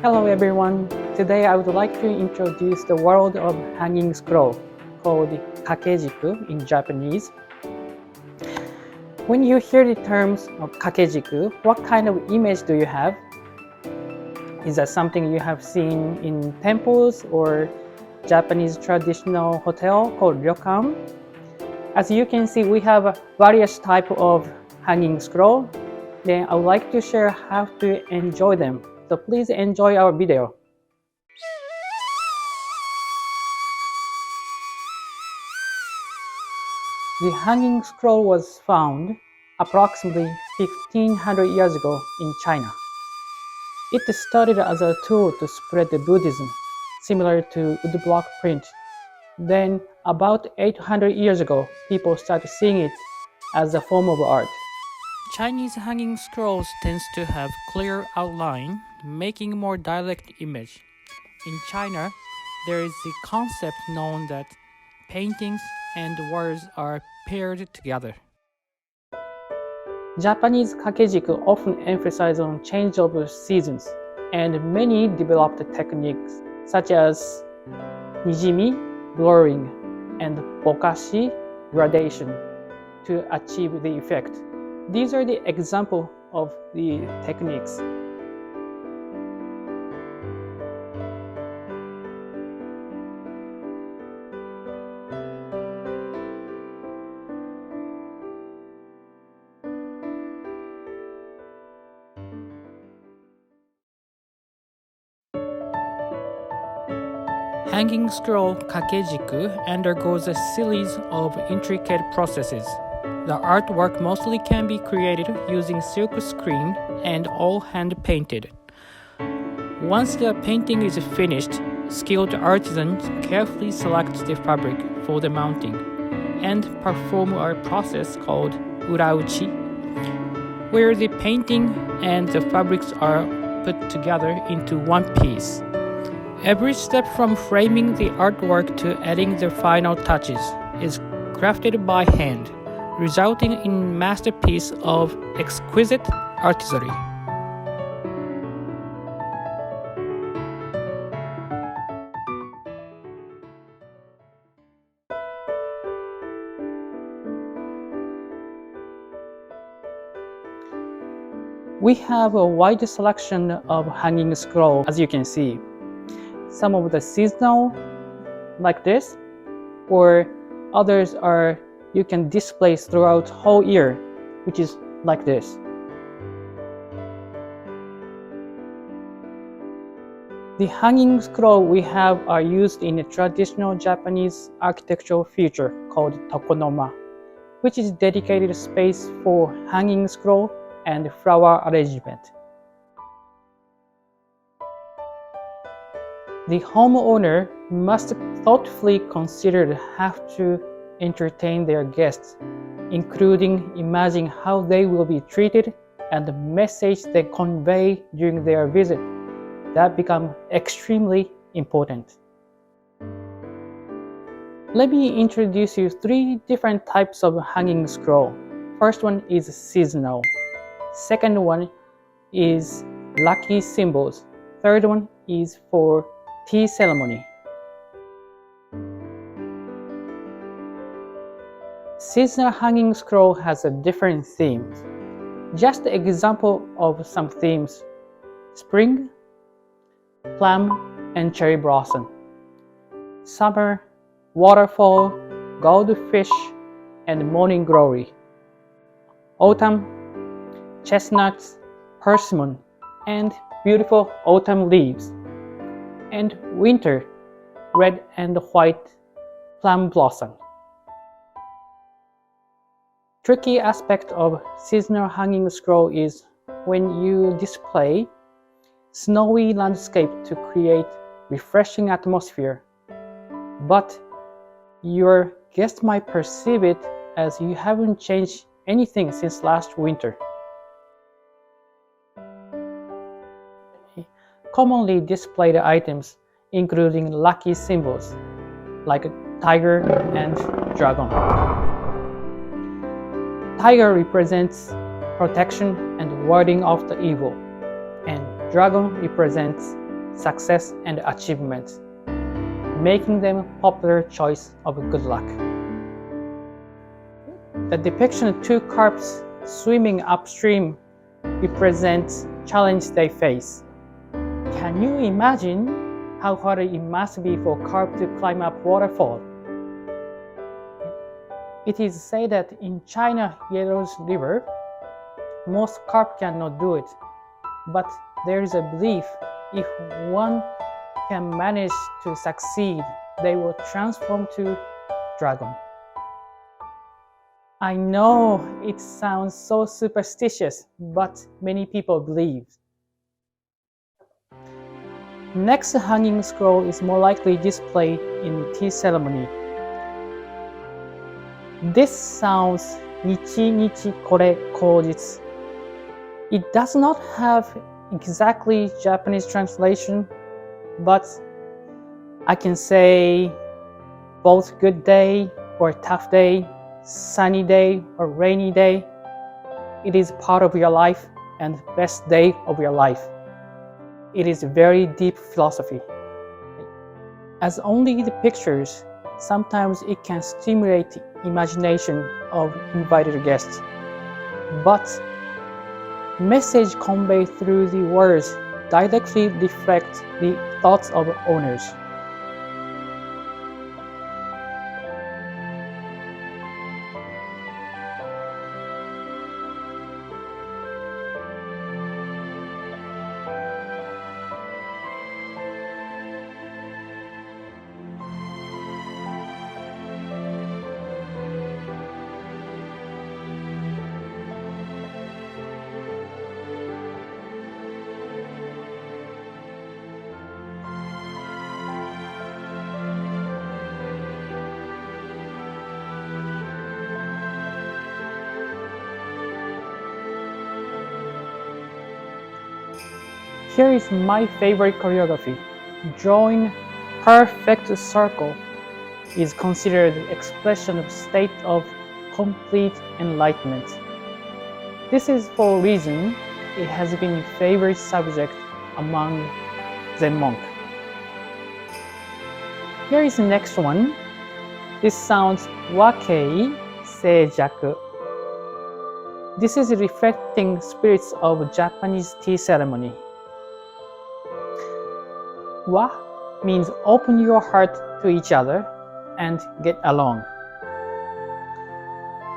Hello everyone. Today I would like to introduce the world of hanging scroll called Kakejiku in Japanese. When you hear the terms of Kakejiku, what kind of image do you have? Is that something you have seen in temples or Japanese traditional hotel called ryokan? As you can see, we have various type of hanging scroll. Then I would like to share how to enjoy them. So please enjoy our video. The hanging scroll was found approximately 1500 years ago in China. It started as a tool to spread the Buddhism, similar to woodblock print. Then, about 800 years ago, people started seeing it as a form of art. Chinese hanging scrolls tends to have clear outline, making more direct image. In China, there is the concept known that paintings and words are paired together. Japanese kakejiku often emphasize on change of seasons, and many developed techniques such as nijimi, blurring, and bokashi, gradation, to achieve the effect. These are the example of the techniques. Hanging scroll Kakejiku undergoes a series of intricate processes. The artwork mostly can be created using silk screen and all hand-painted. Once the painting is finished, skilled artisans carefully select the fabric for the mounting and perform a process called urauchi, where the painting and the fabrics are put together into one piece. Every step from framing the artwork to adding the final touches is crafted by hand, resulting in masterpiece of exquisite artistry. We have a wide selection of hanging scroll, as you can see. Some of the seasonal, like this, or others are you can display throughout whole year, which is like this. The hanging scroll we have are used in a traditional Japanese architectural feature called tokonoma, which is dedicated space for hanging scroll and flower arrangement. The homeowner must thoughtfully consider how to entertain their guests, including imagining how they will be treated and the message they convey during their visit. That become extremely important. Let me introduce you 3 different types of hanging scroll. First one is seasonal. Second one is lucky symbols. Third one is for tea ceremony. Seasonal hanging scroll has a different themes. Just an example of some themes: spring, plum and cherry blossom; summer, waterfall, goldfish and morning glory; autumn, chestnuts, persimmon and beautiful autumn leaves; and winter, red and white plum blossom. Tricky aspect of seasonal hanging scroll is when you display snowy landscape to create refreshing atmosphere, but your guest might perceive it as you haven't changed anything since last winter. Commonly displayed items including lucky symbols like a tiger and dragon. Tiger represents protection and warding off the evil, and dragon represents success, and achievement, making them popular choice of good luck. The depiction of two carps swimming upstream represents challenge they face. Can you imagine how hard it must be for carp to climb up waterfall? It is said that in China Yellow's River, most carp cannot do it, but there is a belief if one can manage to succeed, they will transform to dragon. I know it sounds so superstitious, but many people believe. Next hanging scroll is more likely displayed in tea ceremony. This sounds Nichi Nichi kore Kojitsu. It does not have exactly Japanese translation, but I can say both good day or tough day, sunny day or rainy day. It is part of your life and best day of your life. It is very deep philosophy. As only the pictures, sometimes it can stimulate imagination of invited guests, but message conveyed through the words directly reflect the thoughts of owners. Here is my favorite choreography. Drawing perfect circle is considered the expression of state of complete enlightenment. This is for a reason it has been a favorite subject among Zen monks. Here is the next one. This sounds Wakei Seijaku. This is reflecting spirits of Japanese tea ceremony. Wa means open your heart to each other and get along.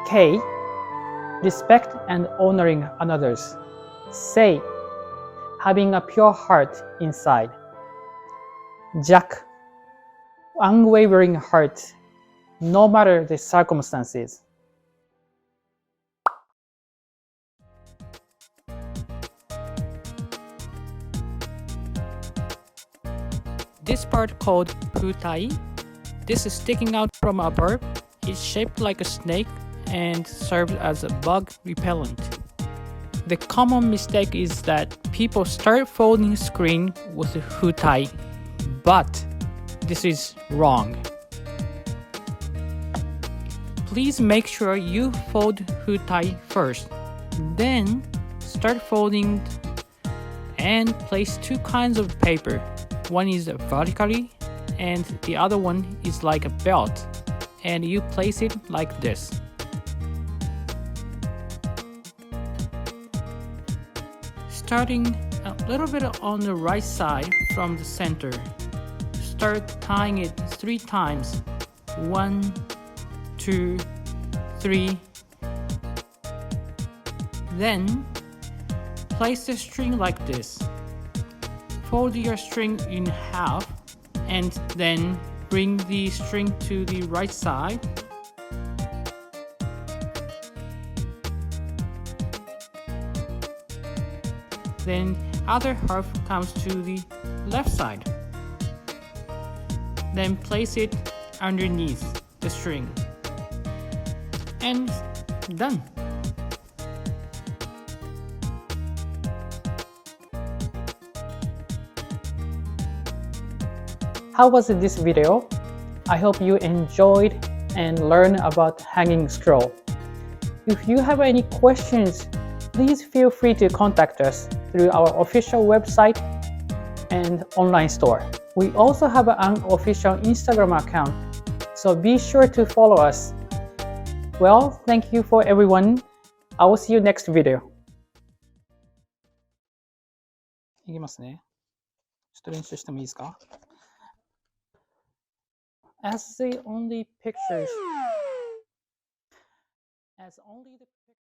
Kei, respect and honoring others. Sei, having a pure heart inside. Jak, unwavering heart, no matter the circumstances. This part called putai, this is sticking out from a verb. It's shaped like a snake and serves as a bug repellent. The common mistake is that people start folding screen with hutai, but this is wrong. Please make sure you fold hutai first, then start folding and place two kinds of paper. One is vertically and the other one is like a belt, and you place it like this. Starting a little bit on the right side from the center, start tying it 3 times. 1, 2, 3. Then place the string like this. Fold your string in half and then bring the string to the right side. Then other half comes to the left side. Then place it underneath the string. And done. How was this video? I hope you enjoyed and learned about hanging scroll. If you have any questions, please feel free to contact us through our official website and online store. We also have an official Instagram account, so be sure to follow us. Well, thank you for everyone. I will see you next video. いきますね。ちょっと練習してもいいですか？ As the only pictures, as only the